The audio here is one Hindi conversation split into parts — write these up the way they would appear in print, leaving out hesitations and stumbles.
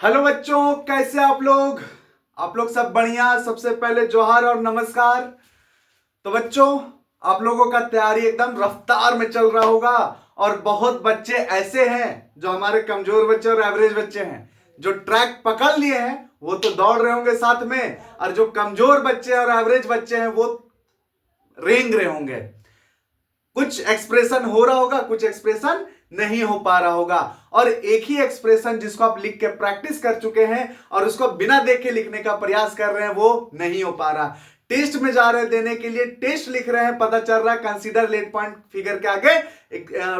हेलो बच्चों, कैसे आप लोग सब बढ़िया। सबसे पहले जोहार और नमस्कार। तो बच्चों, आप लोगों का तैयारी एकदम रफ्तार में चल रहा होगा और बहुत बच्चे ऐसे हैं जो हमारे कमजोर बच्चे और एवरेज बच्चे हैं, जो ट्रैक पकड़ लिए हैं वो तो दौड़ रहे होंगे साथ में, और जो कमजोर बच्चे और एवरेज बच्चे हैं वो रेंग रहे होंगे। कुछ एक्सप्रेशन हो रहा होगा, कुछ एक्सप्रेशन नहीं हो पा रहा होगा, और एक ही एक्सप्रेशन जिसको आप लिख के प्रैक्टिस कर चुके हैं और उसको बिना देखे लिखने का प्रयास कर रहे हैं वो नहीं हो पा रहा। टेस्ट में जा रहे हैं देने के लिए, टेस्ट लिख रहे हैं, पता चल रहा है कंसीडर लेट पॉइंट फिगर के आगे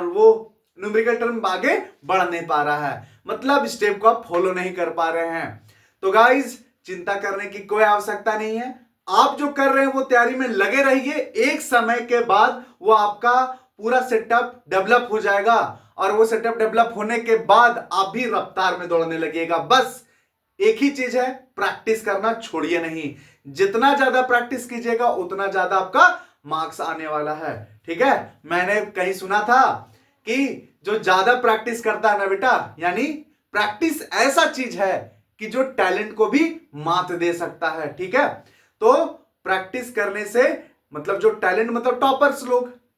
वो न्यूमेरिकल टर्म आगे बढ़ नहीं पा रहा है, मतलब स्टेप को आप फॉलो नहीं कर पा रहे हैं। तो गाइज, चिंता करने की कोई आवश्यकता नहीं है। आप जो कर रहे हैं वो तैयारी में लगे रहिए। एक समय के बाद वो आपका पूरा सेटअप डेवलप हो जाएगा, और वो सेटअप डेवलप होने के बाद आप भी रफ्तार में दौड़ने लगेगा। बस एक ही चीज है, प्रैक्टिस करना छोड़िए नहीं। जितना ज्यादा प्रैक्टिस कीजिएगा उतना ज्यादा आपका मार्क्स आने वाला है। ठीक है, मैंने कहीं सुना था कि जो ज्यादा प्रैक्टिस करता है ना बेटा, यानी प्रैक्टिस ऐसा चीज है कि जो टैलेंट को भी मात दे सकता है। ठीक है, तो प्रैक्टिस करने से मतलब जो टैलेंट मतलब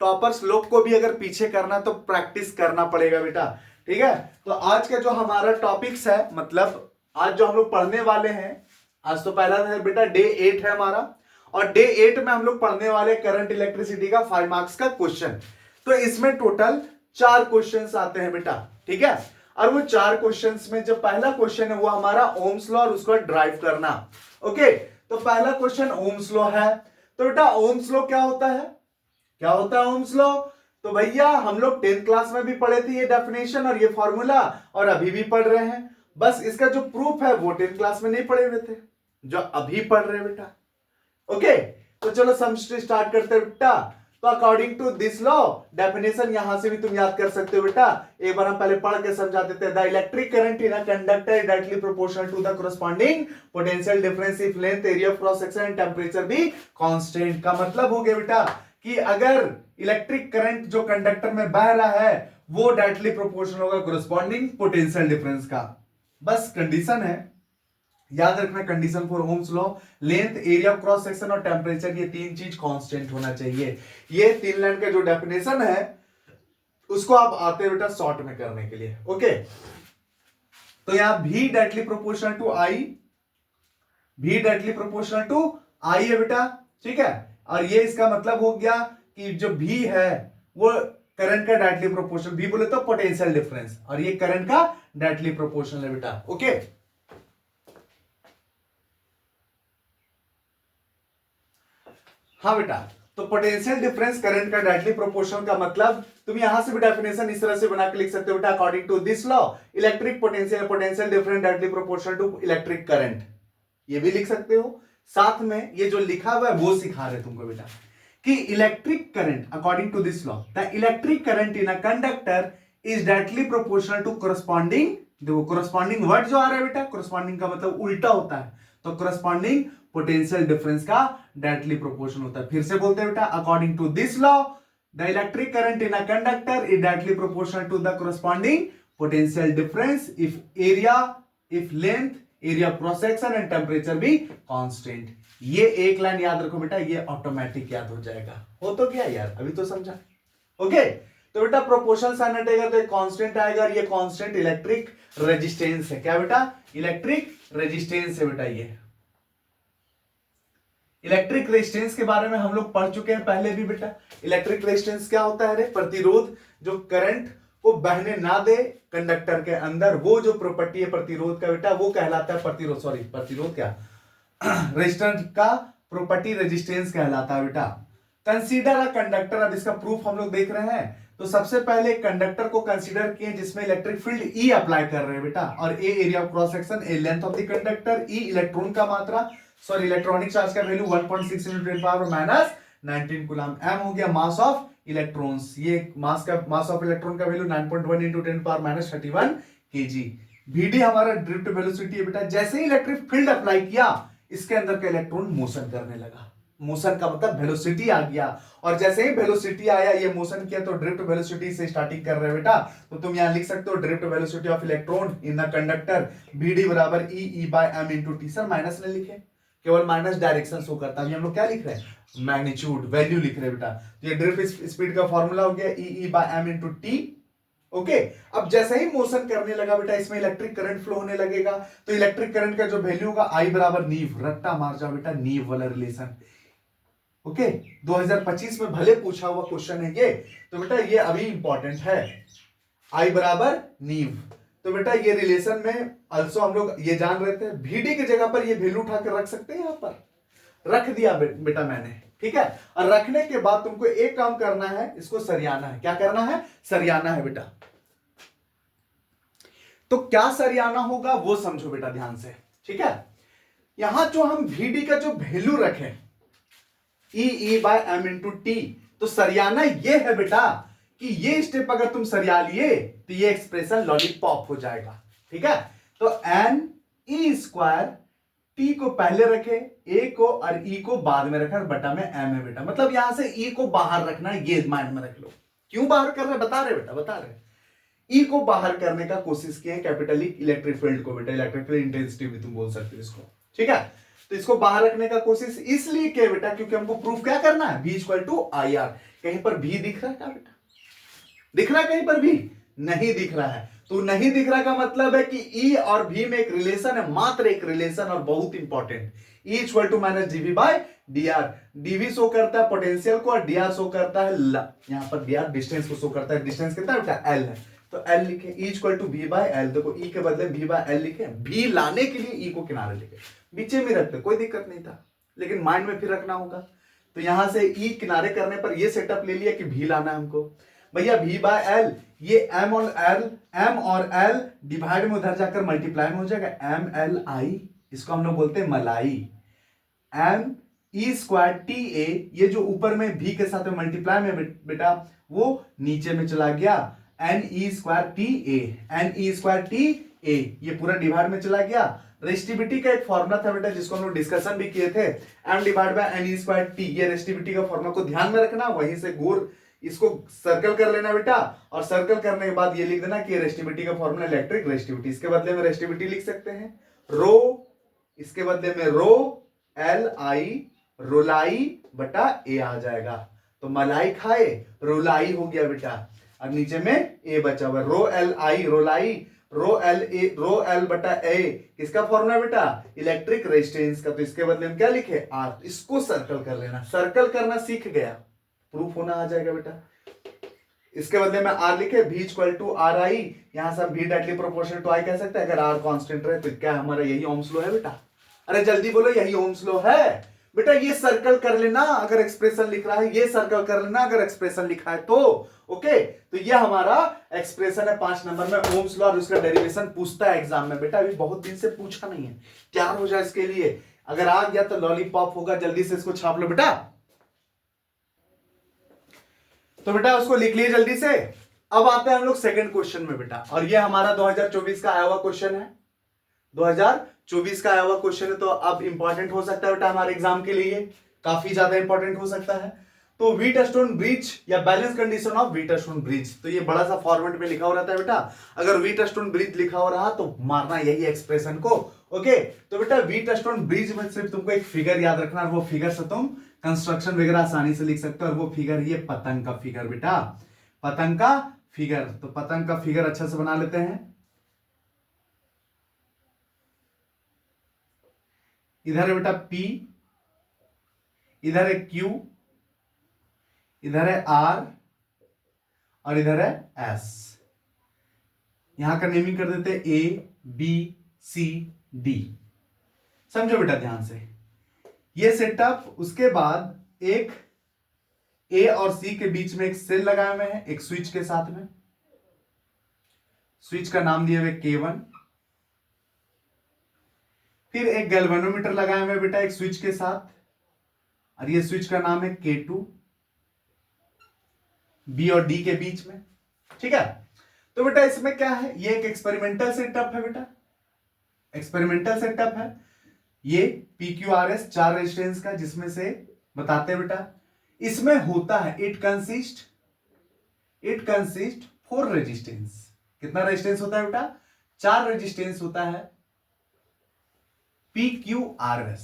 टॉपर्स लोग को भी अगर पीछे करना तो प्रैक्टिस करना पड़ेगा बेटा। ठीक है, तो आज का जो हमारा टॉपिक्स है, मतलब आज जो हम लोग पढ़ने वाले हैं, आज तो पहला है बेटा डे 8 है हमारा, और डे 8 में हम लोग पढ़ने वाले करंट इलेक्ट्रिसिटी का 5 मार्क्स का क्वेश्चन। तो इसमें टोटल 4 क्वेश्चंस आते हैं बेटा। ठीक है, और वो 4 क्वेश्चंस में जो पहला क्वेश्चन है वो हमारा ओम्स लॉ और उसको ड्राइव करना। ओके, तो पहला क्वेश्चन ओम्स लॉ है। तो बेटा ओम्स लॉ क्या होता है? क्या होता है ओम्स लॉ? तो भैया हम लोग 10th क्लास में भी पढ़े थे ये डेफिनेशन और ये फॉर्मूला, और अभी भी पढ़ रहे हैं। बस इसका जो प्रूफ है वो 10th क्लास में नहीं पढ़े हुए थे, जो अभी पढ़ रहे हैं बेटा। ओके, तो चलो समस्टरी स्टार्ट करते हैं बेटा। तो according to this law, definition यहां से भी तुम याद कर सकते हो बेटा। एक बार हम पहले पढ़ के समझा देते हैं। The electric current in a conductor is directly proportional to the corresponding potential difference if length, area of cross section and temperature भी कांस्टेंट। का मतलब हो गया बेटा कि अगर इलेक्ट्रिक करंट जो कंडक्टर में बह रहा है वो डायरेक्टली प्रोपोर्शनल होगा कोरस्पॉन्डिंग पोटेंशियल डिफरेंस का। बस कंडीशन है, याद रखना condition for Ohm's law, length, area of cross section और टेंपरेचर, ये 3 चीज कांस्टेंट होना चाहिए। ये 3 लाइन का जो डेफिनेशन है उसको आप आते बेटा शॉर्ट में करने के लिए। ओके, तो यहां भी डायरेक्टली प्रोपोर्शनल टू आई, भी डायरेक्टली प्रोपोर्शनल टू आई है बेटा। ठीक है, और ये इसका मतलब हो गया कि जो भी है वो करंट का डायरेक्टली प्रोपोर्शनल, भी बोले तो पोटेंशियल डिफरेंस, और ये करंट का डायरेक्टली प्रोपोर्शनल है बेटा। ओके, हाँ बेटा, तो पोटेंशियल डिफरेंस करंट का डायरेक्टली प्रोपोर्शनल का मतलब तुम यहां से भी डेफिनेशन इस तरह से बना के लिख सकते हो बेटा। According to this law, electric potential difference directly proportional to electric current, ये भी लिख सकते हो। साथ में ये जो लिखा हुआ है वो सिखा रहे तुमको बेटा कि electric current according to this law, the electric current in a conductor is directly proportional to corresponding, देखो कोरस्पॉन्डिंग वर्ड जो आ रहा है बेटा, कोरस्पॉन्डिंग का मतलब उल्टा होता है, तो कोरस्पॉन्डिंग पोटेंशियल डिफरेंस का डायरेक्टली प्रोपोर्शनल होता है। फिर से बोलते हैं बेटा, according to this law the electric current in a conductor is directly proportional to the corresponding potential difference if area, if length, area cross section and temperature भी कांस्टेंट। ये एक लाइन याद रखो बेटा, ये ऑटोमेटिक याद हो जाएगा। हो तो गया यार, अभी तो समझा। ओके, तो बेटा प्रोपोर्शनल साइन हटेगा तो एक कांस्टेंट आएगा, और ये कांस्टेंट इलेक्ट्रिक रेजिस्टेंस है। क्या बेटा? इलेक्ट्रिक रेजिस्टेंस है बेटा। ये इलेक्ट्रिक रेजिस्टेंस के बारे में हम लोग पढ़ चुके हैं पहले भी बेटा। इलेक्ट्रिक रेजिस्टेंस क्या होता है रे? प्रतिरोध, जो करंट को बहने ना दे कंडक्टर के अंदर, वो जो प्रॉपर्टी है प्रतिरोध का बेटा वो कहलाता है प्रतिरोध, सॉरी प्रतिरोध क्या रेजिस्टेंस का प्रॉपर्टी रेजिस्टेंस कहलाता है बेटा। कंसीडर अ कंडक्टर, अब इसका प्रूफ हम लोग देख रहे हैं। तो सबसे पहले कंडक्टर को कंसीडर किए जिसमें इलेक्ट्रिक फील्ड ई अप्लाई कर रहे हैं बेटा, और A area of cross section, a length of the conductor, e electron का मात्रा, सॉरी इलेक्ट्रॉनिक चार्ज का वैल्यू 1.6 × 10⁻⁻19 कूलम, एम हो गया मास ऑफ इलेक्ट्रॉन्स, ये मास ऑफ इलेक्ट्रॉन का वैल्यू 9.1 × 10⁻31 kg। vd हमारा ड्रिफ्ट वेलोसिटी है बेटा। जैसे ही इलेक्ट्रिक फील्ड अप्लाई किया इसके अंदर का इलेक्ट्रॉन मोशन करने लगा। मोशन का मतलब वेलोसिटी आ गया, और जैसे ही वेलोसिटी आया ये मोशन किया तो ड्रिफ्ट वेलोसिटी से स्टार्टिंग कर रहे हो बेटा, तो तुम यहां लिख सकते हो drift velocity of electron in the conductor bd बराबर e by m into t. Sir minus नहीं लिखे, केवल माइनस डायरेक्शन शो करता है। हम लोग क्या लिख रहे हैं, मैग्नीट्यूड वैल्यू लिख रहे हैं बेटा। तो ये ड्रिफ्ट स्पीड का फॉर्मूला हो गया e by m into t. Okay, अब जैसे ही मोशन करने लगा बेटा इसमें इलेक्ट्रिक करंट फ्लो होने लगेगा, तो इलेक्ट्रिक करंट का जो वैल्यू होगा आई बराबर नीव, रट्टा मार जाओ बेटा नीव वाला रिलेशन। ओके, 2025 में भले पूछा हुआ क्वेश्चन है ये, तो बेटा ये अभी इंपॉर्टेंट है, आई बराबर नीव। तो बेटा ये रिलेशन में अल्सो हम लोग ये जान रहे थे, भीडी की जगह पर ये वैल्यू उठा के रख सकते हैं, यहां पर रख दिया बेटा मैंने, ठीक है। और रखने के बाद तुमको एक काम करना है, इसको सरियाना है। क्या करना है, सरियाना है बेटा। तो क्या सरियाना होगा वो समझो बेटा ध्यान से, ठीक है। यहां जो हम vd का जो वैल्यू रखें e by m into t, तो सरियाना ये है बेटा कि ये स्टेप अगर तुम सरिया लिए तो ये एक्सप्रेशन लॉलीपॉप हो जाएगा, ठीक है। तो n e स्क्वायर t को पहले रखे, a को और e को बाद में रखा, बटा में m है बेटा। मतलब यहां से e को बाहर रखना है, ये माइंड में रख लो। क्यों बाहर कर रहे बता रहे बेटा, बता रहे। ई को बाहर करने का कोशिश किए कैपिटल इलेक्ट्रिक फील्ड को बेटा, इलेक्ट्रिक फील्ड इंटेंसिटी भी तुम बोल सकते हो इसको, ठीक है। तो इसको बाहर रखने का कोशिश इसलिए किया बेटा क्योंकि हमको प्रूफ क्या करना है, v equal to I R. कहीं पर v दिख रहा है क्या बेटा, दिख रहा है कहीं पर v? नहीं दिख रहा है। तो नहीं दिख रहा का मतलब है कि E और V में एक रिलेशन है, मात्र एक रिलेशन, और बहुत important. E equal to minus dv by dr। dv show करता है पोटेंशियल को और dr शो करता है यहां पर dr डिस्टेंस को शो करता है। डिस्टेंस कितना बेटा, l है, तो L लिखे। E equal to v by l, देखो E के बदले v बाय l लिखे। v लाने के लिए E को किनारे लिखे, बीचे में रखते कोई दिक्कत नहीं था, लेकिन माइंड में फिर रखना होगा। तो यहां से E किनारे करने पर ये सेटअप ले लिया कि v लाना है हमको। भैया v बाय l, ये m और l डिवाइड में उधर जाकर मल्टीप्लाई में हो जाएगा, m l i, इसको हम लोग बोलते हैं मलाई। m e square T A, ये जो ऊपर में v के साथ में मल्टीप्लाई में बेटा वो नीचे में चला गया, n e square T A, n e square T A, ये पूरा डिवाइड में चला गया। रेस्टिविटी का एक फॉर्मूला था बेटा जिसको हम लोग डिस्कशन भी किए थे, m divide by n e square T, ये रेस्टिविटी का फॉर्मूला को ध्यान में रखना, वहीं से गोर इसको सर्कल कर लेना बेटा, और सर्कल करने के बाद ये लिख देना कि रेस्टिविटी का फॉर्मूला इलेक्ट्रिक रेस्टिविटी, इसके बदले में रेस्टिविटी लिख सकते हैं रो, इसके बदले में रो एल आई, रोलाई बटा ए आ जाएगा। तो मलाई खाए रोलाई हो गया बेटा, और नीचे में ए बचा हुआ, rho L I रोलाई, rho L बटा ए किसका फॉर्मूला बेटा, इलेक्ट्रिक रेजिस्टेंस का। तो इसके बदले में क्या लिखे, आर। इसको सर्कल कर लेना, सर्कल करना सीख गया, प्रूफ होना आ जाएगा बेटा। इसके बदले में आर लिखे, v equal to R I, यहां से v directly proportional to I कह सकते हैं। अगर आर कांस्टेंट रहे तो क्या हमारा यही ओम्स लॉ है बेटा, अरे जल्दी बोलो यही ओम्स लॉ है बेटा। ये सर्कल कर लेना अगर एक्सप्रेशन लिख रहा है, ये सर्कल कर लेना अगर एक्सप्रेशन लिखा है तो। ओके, तो ये हमारा एक्सप्रेशन है 5 नंबर में, ओम्स लॉ, और उसका डेरिवेशन पूछता है एग्जाम में बेटा। अभी बहुत दिन से पूछा नहीं है, तैयार हो जाए इसके लिए। अगर आ गया तो लॉलीपॉप होगा, जल्दी से इसको छाप लो बेटा। तो बेटा उसको लिख लिए जल्दी से। अब आते हैं हम लोग सेकंड क्वेश्चन में बेटा, और ये हमारा 2024 का आया हुआ क्वेश्चन है, 2024 का आया हुआ क्वेश्चन है। तो अब इंपॉर्टेंट हो सकता है बेटा हमारे एग्जाम के लिए, काफी ज्यादा इंपॉर्टेंट हो सकता है। तो व्हीटस्टोन ब्रिज या balance condition of Wheatstone bridge, तो ये बड़ा सा फॉर्मेट में लिखा हो रहता है बेटा। अगर व्हीटस्टोन ब्रिज लिखा हो रहा तो मारना यही एक्सप्रेशन को। ओके, तो बेटा व्हीटस्टोन ब्रिज में सिर्फ तुमको एक फिगर याद रखना, और वो फिगर से तुम कंस्ट्रक्शन वगैरह आसानी से लिख सकते हो। और वो फिगर ये पतंग का फिगर बेटा, पतंग का फिगर। तो पतंग का फिगर अच्छा से बना लेते हैं। इधर है बेटा P, इधर है Q, इधर है R, और इधर है S। यहां का नेमिंग कर देते हैं A B C D। समझो बेटा ध्यान से ये सेटअप। उसके बाद एक A और C के बीच में एक सेल लगाए हुए हैं, एक स्विच के साथ में। स्विच का नाम दिए हुए K1। फिर एक गैल्वेनोमीटर लगाए हुए बेटा एक स्विच के साथ, और ये स्विच का नाम है K2, B और D के बीच में, ठीक है। तो बेटा इसमें क्या है, ये एक एक्सपेरिमेंटल सेटअप है बेटा, एक्सपेरिमेंटल सेटअप है। ये PQRS 4 रेजिस्टेंस का, जिसमें से बताते हैं बेटा। इसमें होता है इट कंसिस्ट 4 रेजिस्टेंस। कितना रेजिस्टेंस होता है बेटा? 4 रेजिस्टेंस होता है, PQRS,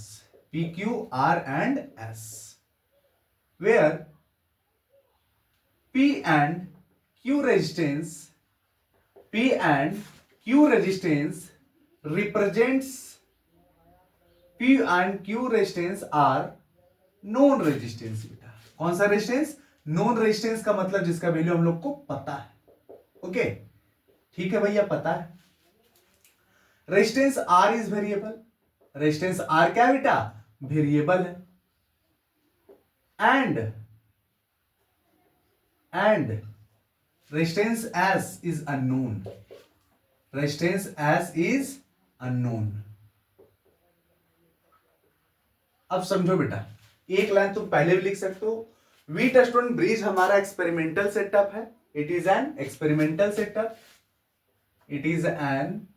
PQR and S, where P and Q resistance represents P and Q resistance are known resistance। बेटा कौन सा रेजिस्टेंस? नॉन रेजिस्टेंस का मतलब जिसका वैल्यू हम लोग को पता है। ओके ठीक है भैया, पता है। Resistance R is variable. Resistance R क्या है बेटा? वेरिएबल है। And resistance S is unknown. Resistance S is unknown. अब समझो बेटा, एक लाइन तुम पहले भी लिख सकते हो। व्हीटस्टोन ब्रिज हमारा एक्सपेरिमेंटल सेटअप है। It is an experimental setup. It is an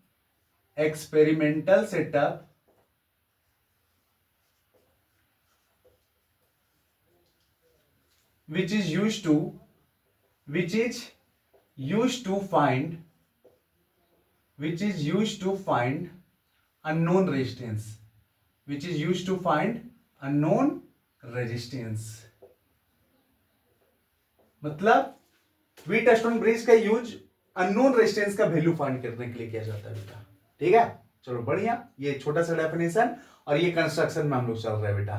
experimental setup which is used to find unknown resistance, मतलब व्हीटस्टोन ब्रिज का यूज अननोन रेजिस्टेंस का वैल्यू फाइंड करने के लिए किया जाता है बेटा। ठीक है, चलो बढ़िया। ये छोटा सा डेफिनेशन, और ये कंस्ट्रक्शन में हम लोग चल रहे हैं बेटा।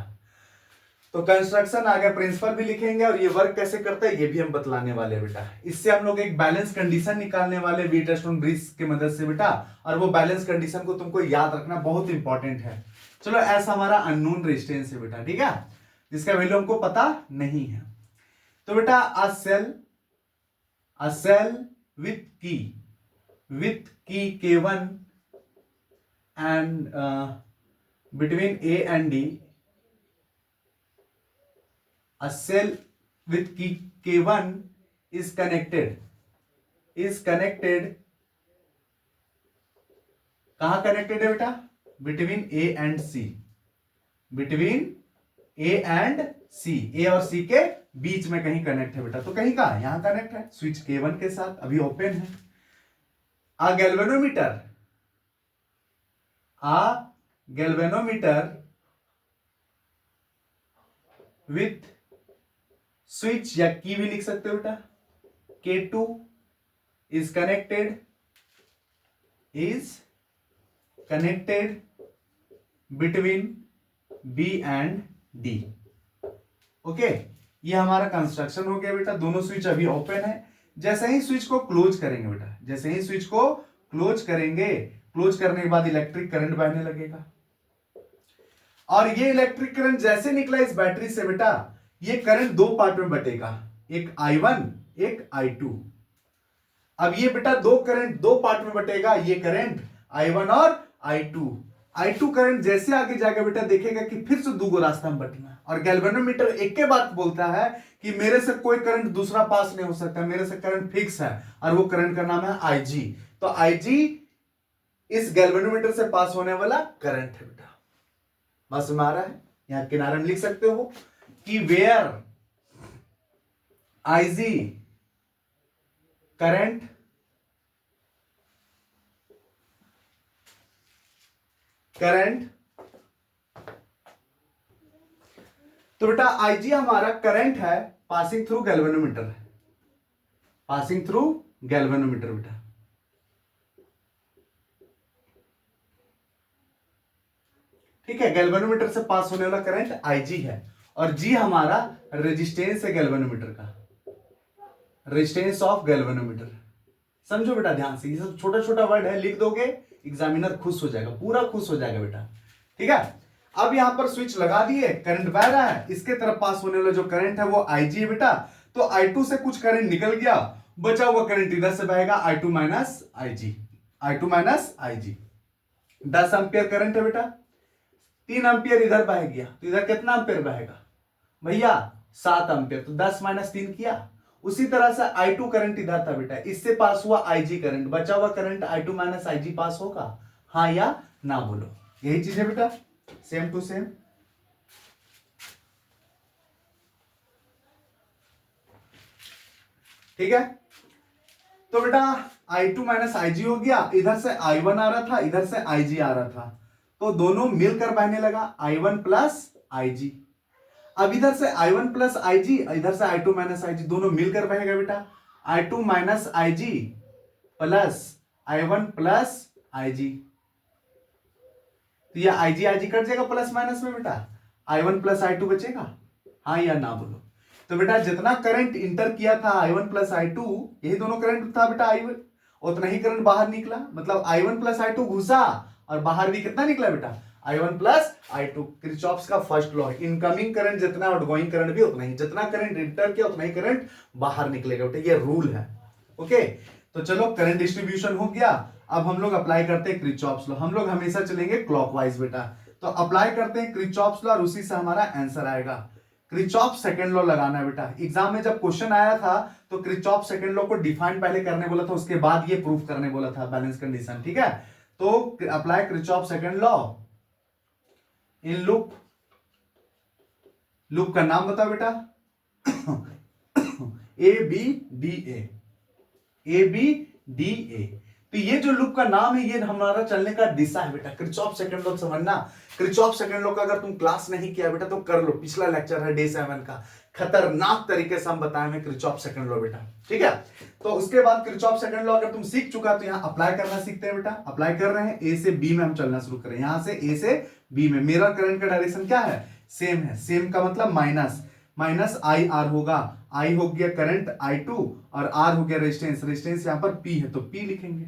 तो कंस्ट्रक्शन आगे प्रिंसिपल भी लिखेंगे, और ये वर्क कैसे करता है ये भी हम बतलाने वाले हैं बेटा। इससे हम लोग एक बैलेंस कंडीशन निकालने वाले व्हीटस्टोन ब्रिज की मदद से बेटा, और वो बैलेंस कंडीशन को तुमको याद रखना बहुत इंपॉर्टेंट है। चलो, ऐसा हमारा अननोन रेजिस्टेंस है बेटा, ठीक है, जिसका वैल्यू हमको पता नहीं है। तो बेटा a cell with key K1 and between A and D, a cell with key K1 is connected कहां कनेक्टेड है बेटा? Between A and C, between A and C, A और C के बीच में कहीं कनेक्ट है बेटा। तो कहीं कहा? यहां कनेक्ट है स्विच K1 के साथ, अभी ओपन है। आ गैल्वेनोमीटर विथ स्विच या की भी लिख सकते हो बेटा, K2 is connected between B and D। Okay, ये हमारा कंस्ट्रक्शन हो गया बेटा। दोनों स्विच अभी ओपन है। जैसे ही स्विच को क्लोज करेंगे बेटा, जैसे ही स्विच को क्लोज करने के बाद इलेक्ट्रिक करंट बहने लगेगा, और ये इलेक्ट्रिक करंट जैसे निकला इस बैटरी से बेटा, ये करंट दो पार्ट में बटेगा, एक I1 एक I2। अब ये बेटा दो करंट दो पार्ट में बटेगा, ये करंट I1 और I2 करंट जैसे आगे जाएगा बेटा, देखेगा कि फिर से दो रास्ता में बटना। और गैल्वेनोमीटर एक के बात बोलता है कि मेरे से कोई करंट दूसरा पास नहीं हो सकता, मेरे से करंट फिक्स है, और वो करंट का नाम है IG। तो IG इस गैल्वेनोमीटर से पास होने वाला करंट है बेटा। बस में आ रहा है? यहां किनारे में लिख सकते हो कि वेयर IG करंट तो बेटा IG हमारा करंट है पासिंग थ्रू गैल्वेनोमीटर है, पासिंग थ्रू गैल्वेनोमीटर बेटा। ठीक है, गैल्वेनोमीटर से पास होने वाला करंट IG है, और G हमारा रेजिस्टेंस है गैल्वेनोमीटर का, रेजिस्टेंस ऑफ गैल्वेनोमीटर। समझो बेटा ध्यान से, ये सब छोटा छोटा वर्ड है, लिख दोगे एग्जामिनर खुश हो जाएगा, पूरा खुश हो जाएगा बेटा। ठीक है, अब यहां पर स्विच लगा दिए, करंट बह रहा है, इसके तरफ पास होने वाला जो करंट है वो IG है बेटा। तो I2 से कुछ करंट निकल गया, बचा हुआ करंट इधर से बहेगा I2 minus IG। 10 ampere current है बेटा, 3 एंपियर इधर बह गया, तो इधर कितना एंपियर बहेगा भैया? 7 एंपियर। तो 10 माइनस 3 किया। उसी तरह से I2 करंट इधर था बेटा, इससे पास हुआ IG करंट, बचा हुआ करंट I2 माइनस IG पास होगा, हाँ या ना बोलो। यही चीज है बेटा, सेम टू सेम। ठीक है, तो बेटा I2 माइनस IG हो गया, इधर से I1 आ रहा था, इधर से IG आ रहा था, तो दोनों मिलकर बहने लगा I1 प्लस IG। अब इधर से I1 प्लस IG, इधर से I2 माइनस IG, दोनों मिलकर बहेगा बेटा I2 minus IG plus I1 plus IG। तो ये IG कट जाएगा प्लस माइनस में बेटा, I1 प्लस I2 बचेगा, हाँ या ना बोलो। तो बेटा जितना करंट इंटर किया था I1 प्लस I2, यही दोनों करंट था बेटा I1, उतना ही करंट बाहर निकला, मतलब I1 प्लस I2 घुसा और बाहर भी कितना निकला बेटा I1 प्लस I2। किरचॉफ्स का फर्स्ट लॉ है, इनकमिंग करंट जितना आउटगोइंग करंट भी उतना ही, जितना करंट इंटर किया उतना ही करंट बाहर निकलेगा बेटा, ये रूल है। ओके, तो चलो करंट डिस्ट्रीब्यूशन हो गया, अब हम लोग अप्लाई करते हैं किरचॉफ्स लॉ। हम लोग हमेशा चलेंगे क्लॉकवाइज बेटा, तो अप्लाई करते हैं किरचॉफ्स लॉ और उसी से हमारा आंसर आएगा। किरचॉफ सेकंड लॉ लगाना है बेटा, एग्जाम में जब क्वेश्चन आया था तो किरचॉफ सेकंड लॉ को डिफाइन पहले करने बोला था, उसके बाद ये प्रूफ करने बोला था बैलेंस कंडीशन, ठीक है। तो apply Kirchhoff second law in loop, loop का नाम बताओ बेटा ABDA। तो ये जो लूप का नाम है ये हमारा चलने का दिशा है बेटा। किरचॉफ सेकंड लॉ समझना, किरचॉफ सेकंड लॉ का अगर तुम क्लास नहीं किया बेटा तो कर लो, पिछला लेक्चर है डे 7 का, खतरनाक तरीके से हम बताए हैं किरचॉफ सेकंड लॉ बेटा, ठीक है। तो उसके बाद किरचॉफ सेकंड लॉ अगर तुम सीख चुका तो यहाँ अप्लाई करना सीखते हैं बेटा। अप्लाई कर रहे हैं, ए से बी में हम चलना शुरू करें, यहां से ए से बी में मेरा करंट का डायरेक्शन क्या है, सेम है, सेम का मतलब माइनस, माइनस आई आर होगा, आई हो गया करंट I2 और आर हो गया रेजिस्टेंस, रेजिस्टेंस यहां पर P है तो P लिखेंगे।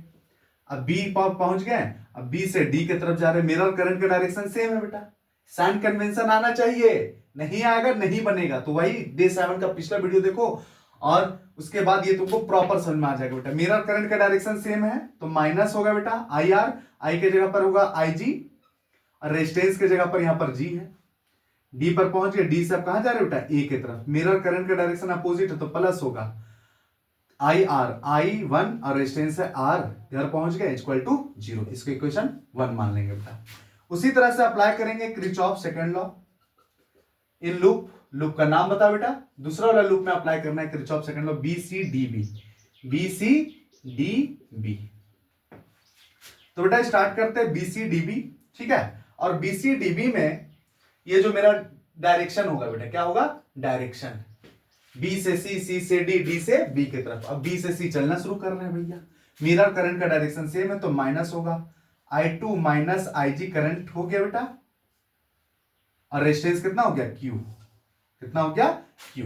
अब बी पर पहुंच गए, अब बी से डी की तरफ जा रहे हैं, मिरर करंट का डायरेक्शन सेम है बेटा, साइन कन्वेंशन आना चाहिए, नहीं आएगा नहीं बनेगा, तो वही डे 7 का पिछला वीडियो देखो और उसके बाद ये तुमको प्रॉपर समझ में आ जाएगा बेटा। मिरर करंट का डायरेक्शन सेम है तो माइनस होगा बेटा आई आर, आई के जगह पर होगा IG और रेजिस्टेंस की जगह पर यहां पर G है। डी पर पहुंच गए, डी से आप कहां जा रहे हो बेटा ए की तरफ, मिरर करंट का डायरेक्शन अपोजिट है तो प्लस होगा आई आर, I1 और रेजिस्टेंस है R, इधर पहुंच गए इक्वल टू 0, इसको इक्वेशन 1 मान लेंगे बेटा। उसी तरह से अप्लाई करेंगे Kirchhoff second law in loop, loop का नाम बताओ बेटा, दूसरा वाला लूप में अप्लाई करना है Kirchhoff second law BCDB, BCDB। तो बेटा स्टार्ट करते हैं BCDB, ठीक है। और BCDB में ये जो मेरा डायरेक्शन होगा बेटा, क्या होगा डायरेक्शन, B से C, C से D, D से B की तरफ। अब B से C चलना शुरू कर रहे हैं भैया, मिरर करंट का डायरेक्शन सेम है तो माइनस होगा I2 माइनस IG करंट हो गया बेटा, और रेजिस्टेंस कितना हो गया Q, कितना हो गया Q।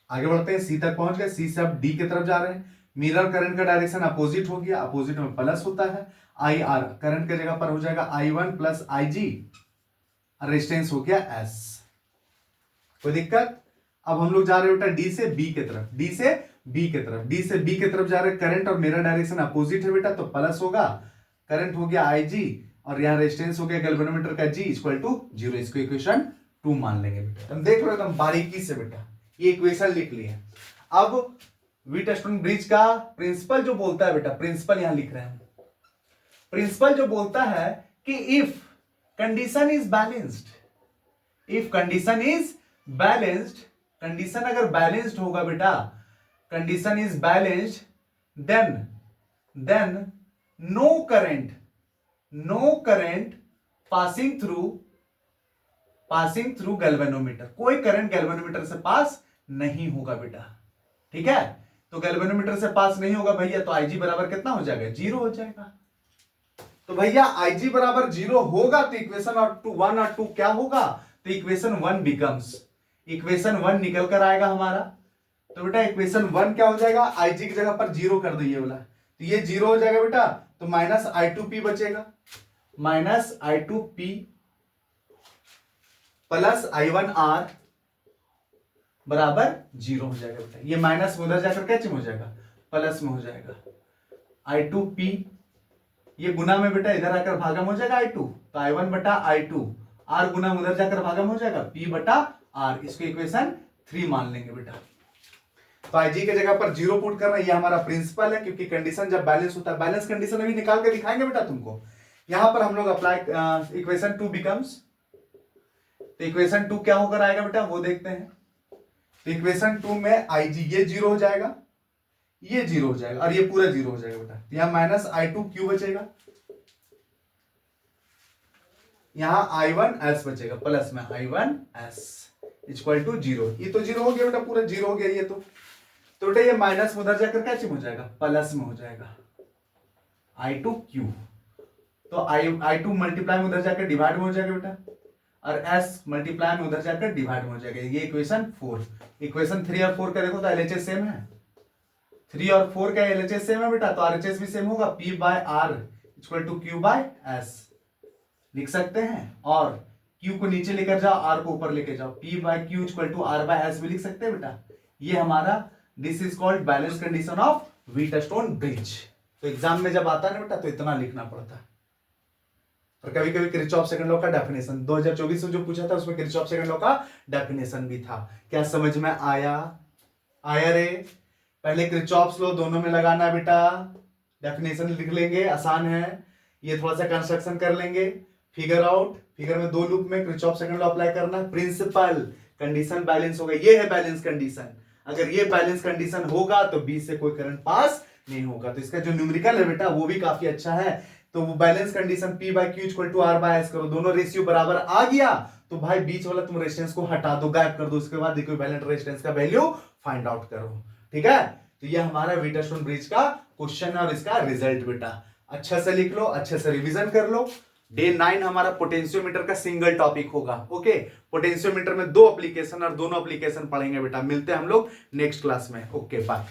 आगे बढ़ते हैं, C तक पहुंच गए, C से अब D की तरफ जा रहे हैं, मिरर करंट का डायरेक्शन अपोजिट हो गया, अपोजिट में प्लस होता है, IR करंट की जगह पर हो जाएगा I1 प्लस IG, रेजिस्टेंस हो गया S। कोई दिक्कत? अब हम लोग जा रहे हैं बेटा डी से बी की तरफ, डी से बी की तरफ, डी से बी की तरफ जा रहे हैं, करंट और मिरर डायरेक्शन अपोजिट है बेटा तो प्लस होगा, करंट हो गया IG और यहां रेजिस्टेंस हो गया गैल्वेनोमीटर का G इक्वल टू 0, इसको इक्वेशन 2 मान लेंगे बेटा। तुम देख लो एकदम बारीकी से बेटा, ये इक्वेशन लिख लिए। अब व्हीटस्टोन ब्रिज का प्रिंसिपल जो बोलता है बेटा, प्रिंसिपल यहां लिख रहे हैं, प्रिंसिपल जो बोलता है कि if condition is balanced, if condition is balanced, condition अगर बैलेंस्ड होगा बेटा, condition is balanced then no current passing through galvanometer, कोई करंट गैल्वेनोमीटर से पास नहीं होगा बेटा, ठीक है। तो गैल्वेनोमीटर से पास नहीं होगा भैया तो IG बराबर कितना हो जाएगा, 0 हो जाएगा। तो भैया IG बराबर 0 होगा तो इक्वेशन और 1 और 2 क्या होगा, तो इक्वेशन 1 बिकम्स, इक्वेशन 1 निकल कर आएगा हमारा। तो बेटा इक्वेशन 1 क्या हो जाएगा, IG की जगह पर 0 कर दो ये वाला, तो ये 0 हो जाएगा बेटा, तो माइनस I2P बचेगा, माइनस I2P प्लस I1R बराबर 0 हो जाएगा बेटा। ये माइनस में उधर जाकर क्या हो जाएगा, प्लस में हो जाएगा। I2P ये गुना में बेटा इधर आकर भागम हो जाएगा I2, तो I1 बटा I2, R गुना उधर जाकर भागम हो जाएगा P बटा R, इसको इक्वेशन 3 मान लेंगे बेटा। तो IG की जगह पर 0 पुट करना, ये हमारा प्रिंसिपल है, क्योंकि कंडीशन जब बैलेंस होता है, बैलेंस कंडीशन अभी निकाल के दिखाएंगे बेटा तुमको। यहां पर हम लोग अप्लाई इक्वेशन 2 बिकम्स, तो इक्वेशन 2 क्या होकर आएगा बेटा वो देखते हैं। तो इक्वेशन 2 में IG ये 0 हो जाएगा, ये 0 हो जाएगा और ये पूरा 0 हो जाएगा बेटा। यहाँ माइनस I2Q बचेगा, यहाँ I1S बचेगा, प्लस में I1S इक्वल टू 0। ये तो 0 हो गया बेटा, पूरा 0 हो गया ये तो बेटा ये माइनस में उधर जाकर क्या चीज हो जाएगा, प्लस में हो जाएगा I2Q। तो I2 मल्टीप्लाई में उधर जाकर डिवाइड में हो जाएगा बेटा, और S मल्टीप्लाई में उधर जाकर डिवाइड में हो जाएगा। ये इक्वेशन 4। इक्वेशन 3 और 4 का देखो तो LHS सेम है, 3 और 4 का LHS सेम है बेटा, तो RHS भी सेम होगा, P by R equal to Q by S लिख सकते हैं। और Q को नीचे लेकर जाओ, R को ऊपर लेकर जाओ, P by Q equal to R by S भी लिख सकते हैं बेटा। ये हमारा this is called balance condition of Wheatstone bridge. तो एग्जाम में जब आता है ना बेटा तो इतना लिखना पड़ता है। और कभी कभी किरचॉफ सेकंड लॉ का डेफिनेशन 2024 में जो पूछा था उसमें किरचॉफ सेकंड लॉ का डेफिनेशन भी था। क्या समझ में आया? आया रे? पहले किरचॉफ लॉ दोनों में लगाना है बेटा, डेफिनेशन लिख लेंगे, आसान है। ये थोड़ा सा कंस्ट्रक्शन कर लेंगे, फिगर आउट, फिगर में 2 लूप में किरचॉफ सेकंड लॉ अप्लाई करना है। प्रिंसिपल कंडीशन बैलेंस होगा, ये है बैलेंस कंडीशन। अगर ये बैलेंस कंडीशन होगा तो बी से कोई करंट पास नहीं होगा। तो इसका जो न्यूमेरिकल है बेटा वो भी काफी अच्छा है। तो वो balance condition P by Q equal to R by S करो, दोनों रेशियो बराबर आ गया तो भाई बीच वाला तुम रेजिस्टेंस को हटा दो, गायब कर दो, उसके बाद इक्विवेलेंट रेजिस्टेंस का वैल्यू फाइंड आउट करो। ठीक है, तो ये हमारा व्हीटस्टोन ब्रिज का क्वेश्चन है और इसका रिजल्ट बेटा अच्छा से लिख लो, अच्छे से रिवीजन कर लो। डे 9 हमारा पोटेंशियोमीटर का सिंगल टॉपिक होगा। ओके, पोटेंशियोमीटर में 2 एप्लीकेशन और दोनों एप्लीकेशन पढ़ेंगे बेटा। मिलते हैं हम लोग नेक्स्ट क्लास में। Okay bye.